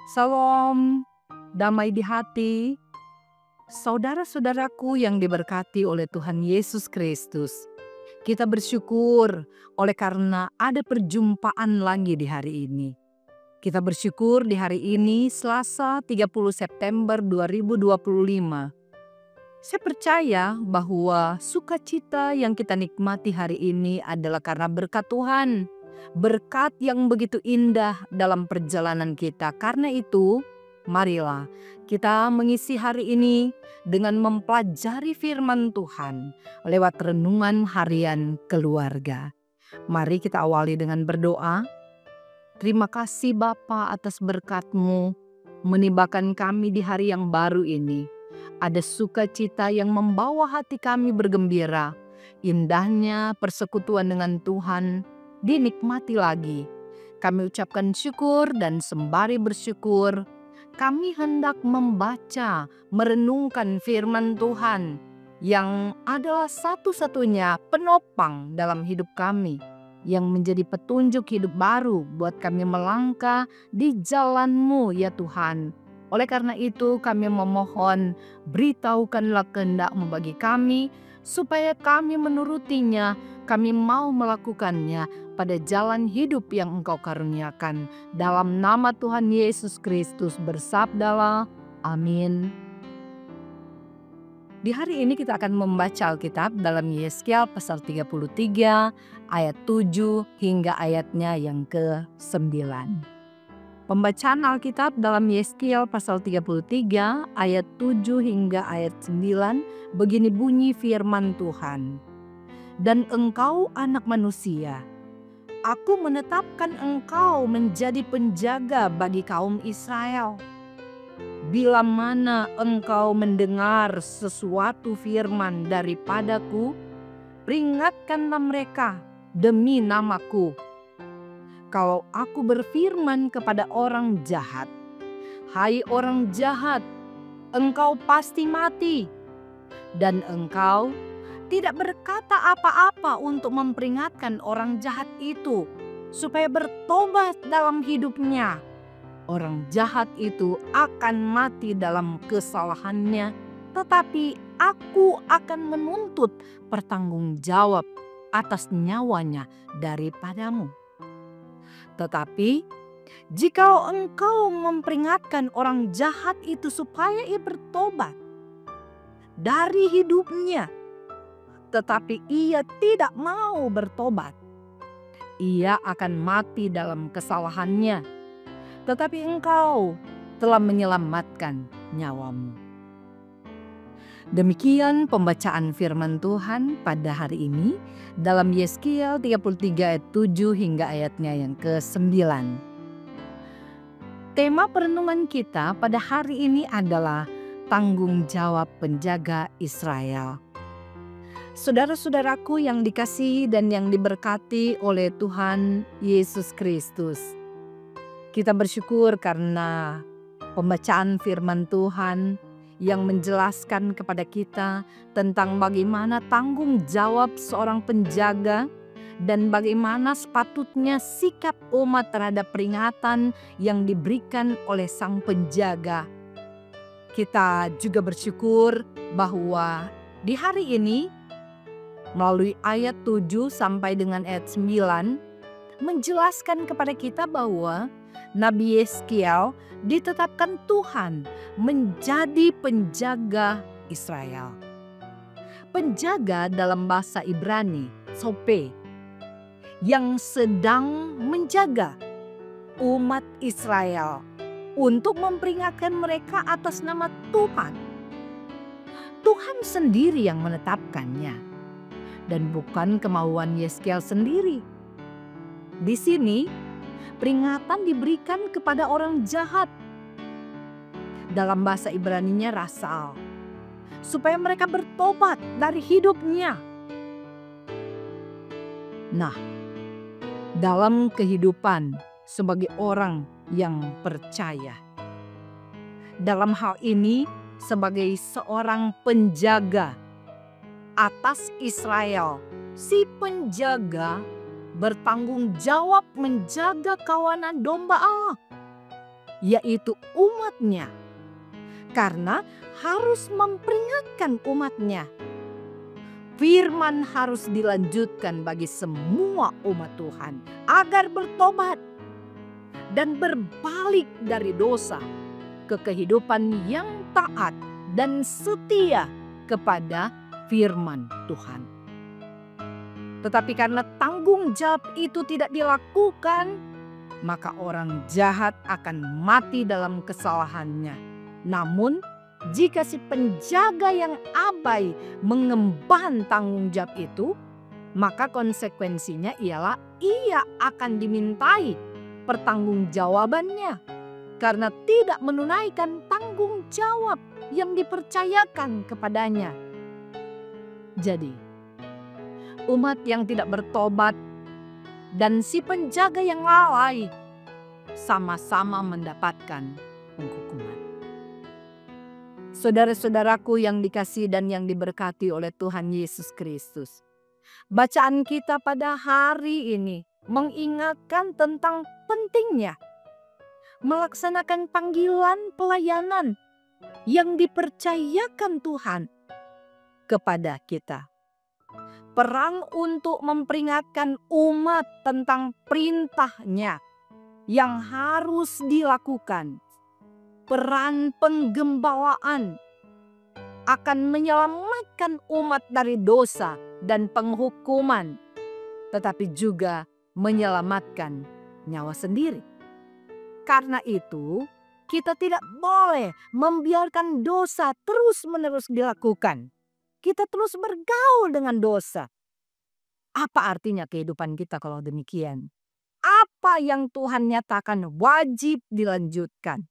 Salam, damai di hati. Saudara-saudaraku yang diberkati oleh Tuhan Yesus Kristus. Kita bersyukur oleh karena ada perjumpaan lagi di hari ini. Kita bersyukur di hari ini Selasa 30 September 2025. Saya percaya bahwa sukacita yang kita nikmati hari ini adalah karena berkat Tuhan. Berkat yang begitu indah dalam perjalanan kita. Karena itu, marilah kita mengisi hari ini dengan mempelajari firman Tuhan lewat renungan harian keluarga. Mari kita awali dengan berdoa. Terima kasih Bapa atas berkat-Mu menibakan kami di hari yang baru ini. Ada sukacita yang membawa hati kami bergembira. Indahnya persekutuan dengan Tuhan dinikmati lagi. Kami ucapkan syukur dan sembari bersyukur, kami hendak membaca, merenungkan firman Tuhan yang adalah satu-satunya penopang dalam hidup kami, yang menjadi petunjuk hidup baru buat kami melangkah di jalan-Mu ya Tuhan. Oleh karena itu kami memohon, beritahukanlah kehendak-Mu bagi kami, supaya kami menurutinya, kami mau melakukannya pada jalan hidup yang Engkau karuniakan. Dalam nama Tuhan Yesus Kristus bersabdalah, amin. Di hari ini kita akan membaca Alkitab dalam Yesaya pasal 33 ayat 7 hingga ayatnya yang ke-9. Pembacaan Alkitab dalam Yesaya pasal 33 ayat 7 hingga ayat 9 begini bunyi firman Tuhan. Dan engkau anak manusia, aku menetapkan engkau menjadi penjaga bagi kaum Israel. Bila mana engkau mendengar sesuatu firman daripadaku, peringatkanlah mereka demi namaku. Kalau aku berfirman kepada orang jahat, hai orang jahat, engkau pasti mati. Dan engkau tidak berkata apa-apa untuk memperingatkan orang jahat itu, supaya bertobat dalam hidupnya. Orang jahat itu akan mati dalam kesalahannya, tetapi aku akan menuntut pertanggungjawab atas nyawanya daripadamu. Tetapi jika engkau memperingatkan orang jahat itu supaya ia bertobat dari hidupnya, tetapi ia tidak mau bertobat, ia akan mati dalam kesalahannya, tetapi engkau telah menyelamatkan nyawamu. Demikian pembacaan firman Tuhan pada hari ini dalam Yesaya 33 ayat 7 hingga ayatnya yang ke-9. Tema perenungan kita pada hari ini adalah tanggung jawab penjaga Israel. Saudara-saudaraku yang dikasihi dan yang diberkati oleh Tuhan Yesus Kristus. Kita bersyukur karena pembacaan firman Tuhan yang menjelaskan kepada kita tentang bagaimana tanggung jawab seorang penjaga dan bagaimana sepatutnya sikap umat terhadap peringatan yang diberikan oleh sang penjaga. Kita juga bersyukur bahwa di hari ini melalui ayat 7 sampai dengan ayat 9 menjelaskan kepada kita bahwa Nabi Yeskiel ditetapkan Tuhan menjadi penjaga Israel. Penjaga dalam bahasa Ibrani, sope, yang sedang menjaga umat Israel untuk memperingatkan mereka atas nama Tuhan. Tuhan sendiri yang menetapkannya dan bukan kemauan Yeskiel sendiri. Di sini peringatan diberikan kepada orang jahat. Dalam bahasa Ibraninya rasal, supaya mereka bertobat dari hidupnya. Nah, dalam kehidupan sebagai orang yang percaya, dalam hal ini sebagai seorang penjaga atas Israel, si penjaga bertanggung jawab menjaga kawanan domba Allah. yaitu umatnya. Karena harus memperingatkan umatnya. Firman harus dilanjutkan bagi semua umat Tuhan agar bertobat dan berbalik dari dosa ke kehidupan yang taat dan setia kepada firman Tuhan. Tetapi karena tanggung jawab itu tidak dilakukan, maka orang jahat akan mati dalam kesalahannya. Namun, jika si penjaga yang abai mengemban tanggung jawab itu, maka konsekuensinya ialah ia akan dimintai pertanggungjawabannya karena tidak menunaikan tanggung jawab yang dipercayakan kepadanya. Jadi, umat yang tidak bertobat dan si penjaga yang lalai sama-sama mendapatkan penghukuman. Saudara-saudaraku yang dikasihi dan yang diberkati oleh Tuhan Yesus Kristus, bacaan kita pada hari ini mengingatkan tentang pentingnya melaksanakan panggilan pelayanan yang dipercayakan Tuhan kepada kita. Perang untuk memperingatkan umat tentang perintahnya yang harus dilakukan. Peran penggembalaan akan menyelamatkan umat dari dosa dan penghukuman, tetapi juga menyelamatkan nyawa sendiri. Karena itu, kita tidak boleh membiarkan dosa terus-menerus dilakukan. Kita terus bergaul dengan dosa. Apa artinya kehidupan kita kalau demikian? Apa yang Tuhan nyatakan wajib dilanjutkan.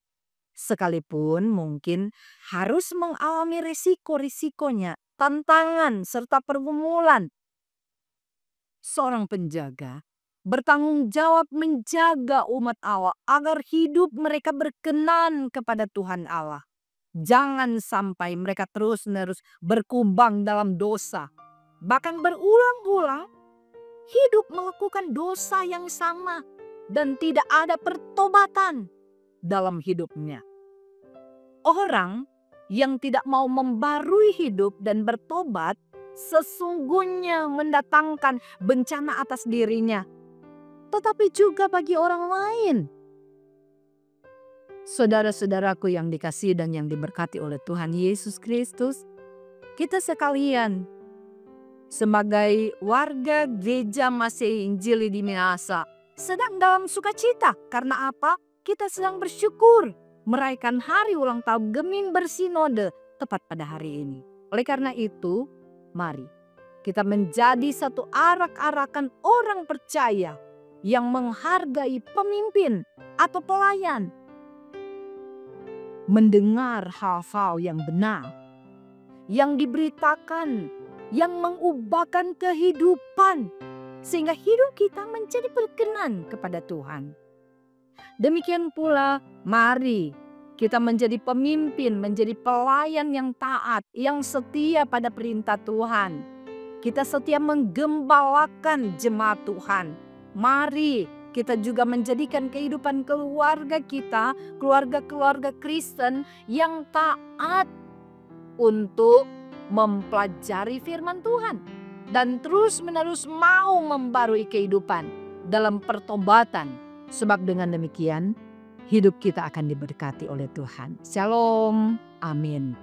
Sekalipun mungkin harus mengalami risiko-risikonya, tantangan serta pergumulan. Seorang penjaga bertanggung jawab menjaga umat Allah agar hidup mereka berkenan kepada Tuhan Allah. Jangan sampai mereka terus-menerus berkubang dalam dosa. Bahkan berulang-ulang hidup melakukan dosa yang sama dan tidak ada pertobatan dalam hidupnya. Orang yang tidak mau membarui hidup dan bertobat sesungguhnya mendatangkan bencana atas dirinya, tetapi juga bagi orang lain. Saudara-saudaraku yang dikasihi dan yang diberkati oleh Tuhan Yesus Kristus, kita sekalian sebagai warga gereja Masehi Injili di Minahasa sedang dalam sukacita. Karena apa? Kita sedang bersyukur merayakan hari ulang tahun Geming Bersinode tepat pada hari ini. Oleh karena itu, mari kita menjadi satu arak-arakan orang percaya yang menghargai pemimpin atau pelayan. Mendengar hal-hal yang benar, yang diberitakan, yang mengubahkan kehidupan, sehingga hidup kita menjadi berkenan kepada Tuhan. Demikian pula, mari kita menjadi pemimpin, menjadi pelayan yang taat, yang setia pada perintah Tuhan. Kita setia menggembalakan jemaat Tuhan. Mari kita juga menjadikan kehidupan keluarga kita, keluarga-keluarga Kristen yang taat untuk mempelajari firman Tuhan. Dan terus-menerus mau membarui kehidupan dalam pertobatan. Sebab dengan demikian, hidup kita akan diberkati oleh Tuhan. Shalom. Amin.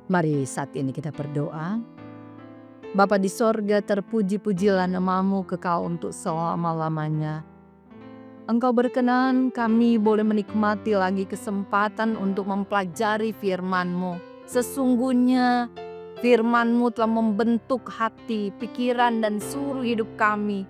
Mari saat ini kita berdoa. Bapa di sorga, terpuji-pujilah namamu kekal untuk selama-lamanya. Engkau berkenan kami boleh menikmati lagi kesempatan untuk mempelajari firman-Mu. Sesungguhnya firman-Mu telah membentuk hati, pikiran dan seluruh hidup kami.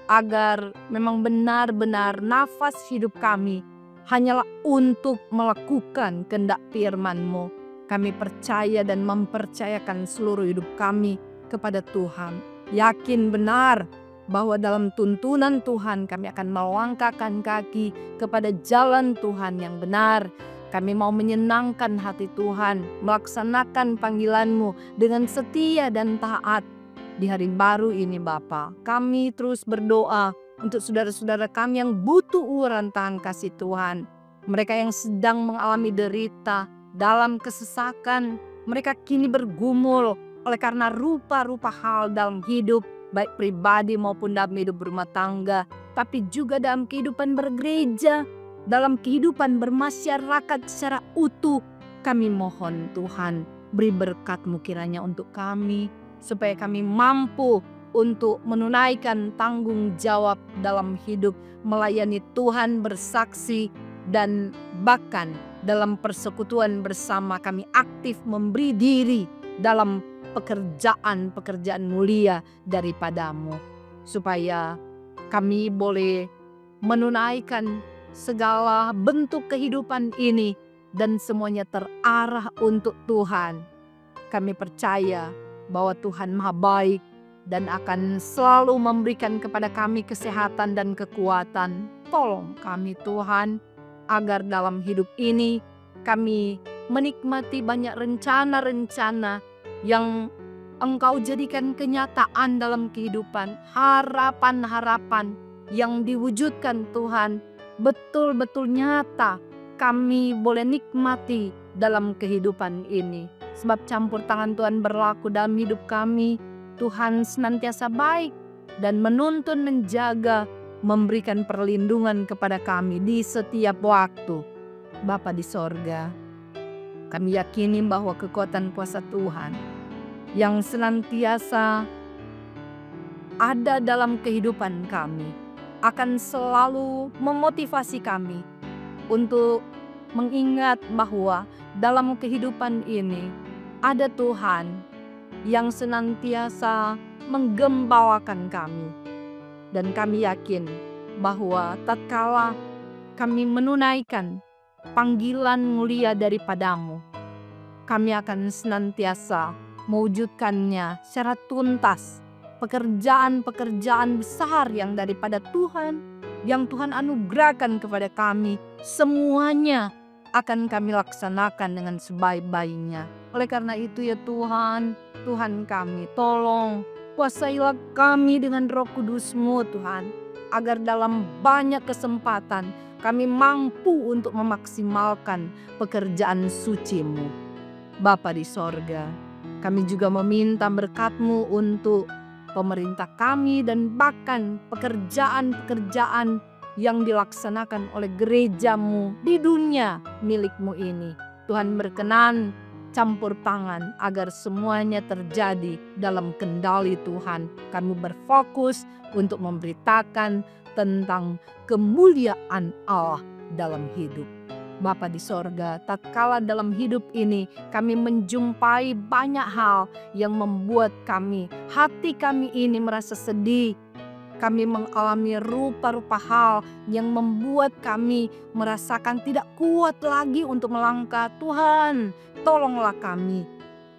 Agar memang benar-benar nafas hidup kami hanyalah untuk melakukan kehendak firman-Mu. Kami percaya dan mempercayakan seluruh hidup kami kepada Tuhan. Yakin benar bahwa dalam tuntunan Tuhan kami akan melangkahkan kaki kepada jalan Tuhan yang benar. Kami mau menyenangkan hati Tuhan, melaksanakan panggilan-Mu dengan setia dan taat. Di hari baru ini Bapa, kami terus berdoa untuk saudara-saudara kami yang butuh uluran tangan kasih Tuhan. Mereka yang sedang mengalami derita dalam kesesakan, mereka kini bergumul oleh karena rupa-rupa hal dalam hidup, baik pribadi maupun dalam hidup berumah tangga, tapi juga dalam kehidupan bergereja, dalam kehidupan bermasyarakat secara utuh. Kami mohon Tuhan, beri berkat-Mu kiranya untuk kami, supaya kami mampu untuk menunaikan tanggung jawab dalam hidup, melayani Tuhan, bersaksi, dan bahkan dalam persekutuan bersama kami aktif memberi diri dalam pekerjaan-pekerjaan mulia daripada-Mu, supaya kami boleh menunaikan segala bentuk kehidupan ini dan semuanya terarah untuk Tuhan. Kami percaya bahwa Tuhan Maha Baik dan akan selalu memberikan kepada kami kesehatan dan kekuatan. Tolong kami Tuhan, agar dalam hidup ini kami menikmati banyak rencana-rencana yang Engkau jadikan kenyataan dalam kehidupan. Harapan-harapan yang diwujudkan Tuhan betul-betul nyata kami boleh nikmati dalam kehidupan ini. Sebab campur tangan Tuhan berlaku dalam hidup kami. Tuhan senantiasa baik dan menuntun, menjaga, memberikan perlindungan kepada kami di setiap waktu. Bapa di sorga, kami yakini bahwa kekuatan kuasa Tuhan yang senantiasa ada dalam kehidupan kami akan selalu memotivasi kami untuk mengingat bahwa dalam kehidupan ini ada Tuhan yang senantiasa menggembalakan kami. Dan kami yakin bahwa tatkala kami menunaikan panggilan mulia daripada-Mu, kami akan senantiasa mewujudkannya secara tuntas. Pekerjaan-pekerjaan besar yang daripada Tuhan, yang Tuhan anugerahkan kepada kami, semuanya akan kami laksanakan dengan sebaik-baiknya. Oleh karena itu ya Tuhan, Tuhan kami tolong kuasailah kami dengan Roh Kudus-Mu Tuhan, agar dalam banyak kesempatan kami mampu untuk memaksimalkan pekerjaan suci-Mu. Bapa di sorga, kami juga meminta berkat-Mu untuk pemerintah kami dan bahkan pekerjaan-pekerjaan yang dilaksanakan oleh gereja-Mu di dunia milik-Mu ini. Tuhan berkenan campur tangan agar semuanya terjadi dalam kendali Tuhan. Kami berfokus untuk memberitakan tentang kemuliaan Allah dalam hidup. Bapa di sorga, tatkala dalam hidup ini kami menjumpai banyak hal yang membuat hati kami ini merasa sedih. Kami mengalami rupa-rupa hal yang membuat kami merasakan tidak kuat lagi untuk melangkah. Tuhan, tolonglah kami.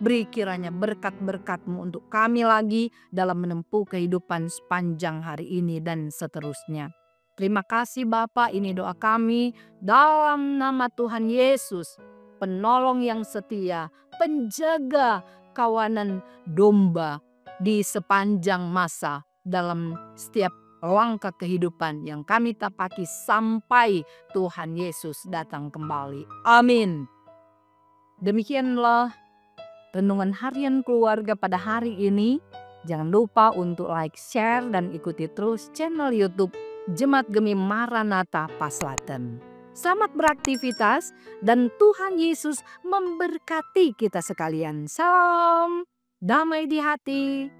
Beri kiranya berkat-berkat-Mu untuk kami lagi dalam menempuh kehidupan sepanjang hari ini dan seterusnya. Terima kasih Bapa, ini doa kami dalam nama Tuhan Yesus, penolong yang setia, penjaga kawanan domba di sepanjang masa dalam setiap langkah kehidupan yang kami tapaki sampai Tuhan Yesus datang kembali. Amin. Demikianlah renungan harian keluarga pada hari ini. Jangan lupa untuk like, share, dan ikuti terus channel YouTube Jemaat Gemi Maranatha Paslaten. Selamat beraktivitas dan Tuhan Yesus memberkati kita sekalian. Salam damai di hati.